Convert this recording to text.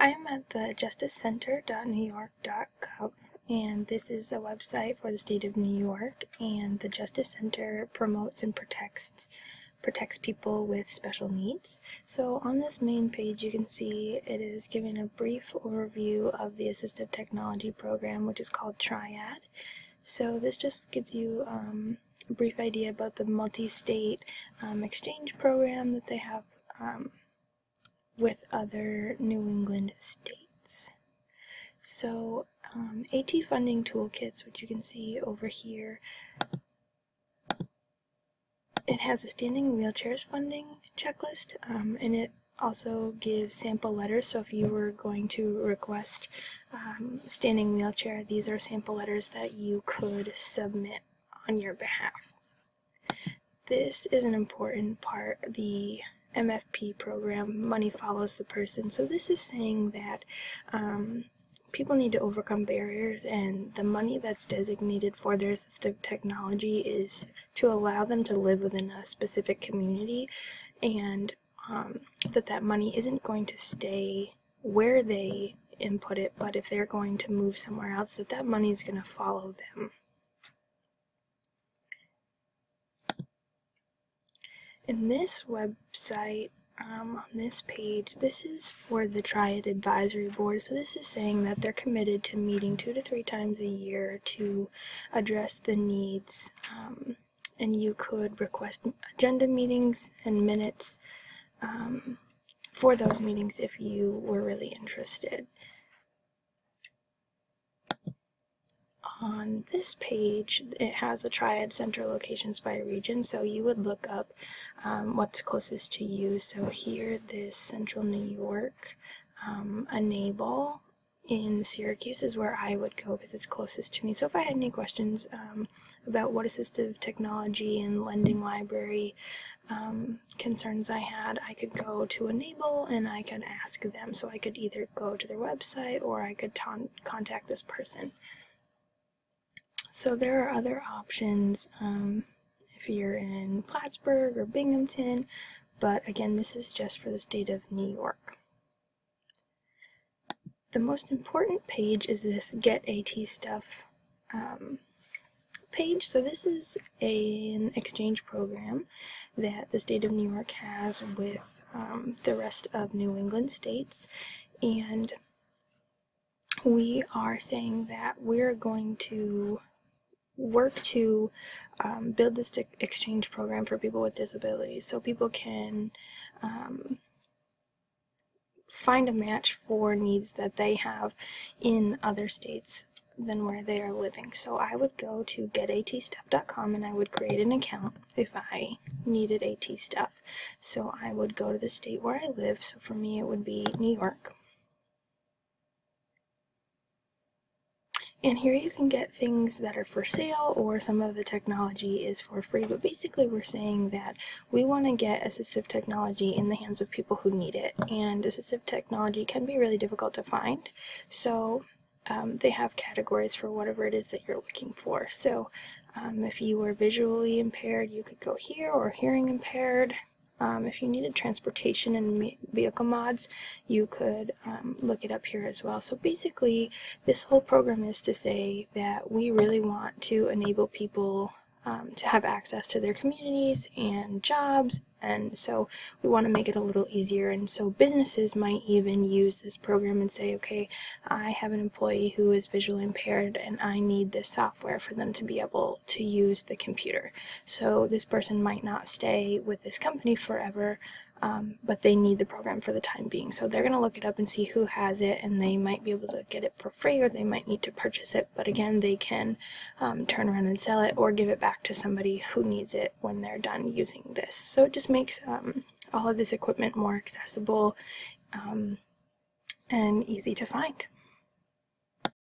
I am at the justicecenter.newyork.gov, and this is a website for the state of New York, and the Justice Center promotes and protects people with special needs. So on this main page you can see it is giving a brief overview of the assistive technology program, which is called Triad. So this just gives you a brief idea about the multi-state exchange program that they have with other New England states. So AT funding toolkits, which you can see over here, it has a standing wheelchairs funding checklist, and it also gives sample letters. So if you were going to request standing wheelchair, these are sample letters that you could submit on your behalf. This is an important part. The MFP program, Money Follows the Person. So this is saying that people need to overcome barriers, and the money that's designated for their assistive technology is to allow them to live within a specific community, and that money isn't going to stay where they input it, but if they're going to move somewhere else, that money is going to follow them. In this website, on this page, this is for the Triad Advisory Board. So this is saying that they're committed to meeting 2 to 3 times a year to address the needs, and you could request agenda meetings and minutes for those meetings if you were really interested. On this page, it has the Triad Center locations by region, so you would look up what's closest to you. So here, this Central New York, Enable in Syracuse is where I would go because it's closest to me. So if I had any questions about what assistive technology and lending library concerns I had, I could go to Enable and I could ask them. So I could either go to their website or I could contact this person. So there are other options if you're in Plattsburgh or Binghamton, but again, this is just for the state of New York. The most important page is this Get AT Stuff page. So this is an exchange program that the state of New York has with the rest of New England states, and we are saying that we're going to work to build this exchange program for people with disabilities, so people can find a match for needs that they have in other states than where they are living. So I would go to getatstuff.com and I would create an account if I needed AT stuff. So I would go to the state where I live, so for me it would be New York. And here you can get things that are for sale, or some of the technology is for free, but basically we're saying that we want to get assistive technology in the hands of people who need it, and assistive technology can be really difficult to find, so they have categories for whatever it is that you're looking for. So if you were visually impaired, you could go here, or hearing impaired. If you needed transportation and vehicle mods, you could look it up here as well. So basically, this whole program is to say that we really want to enable people to have access to their communities and jobs, and so we want to make it a little easier. And so businesses might even use this program and say, okay, I have an employee who is visually impaired and I need this software for them to be able to use the computer. So this person might not stay with this company forever, but they need the program for the time being. So they're going to look it up and see who has it, and they might be able to get it for free, or they might need to purchase it. But again, they can turn around and sell it or give it back to somebody who needs it when they're done using this. So it just makes all of this equipment more accessible and easy to find.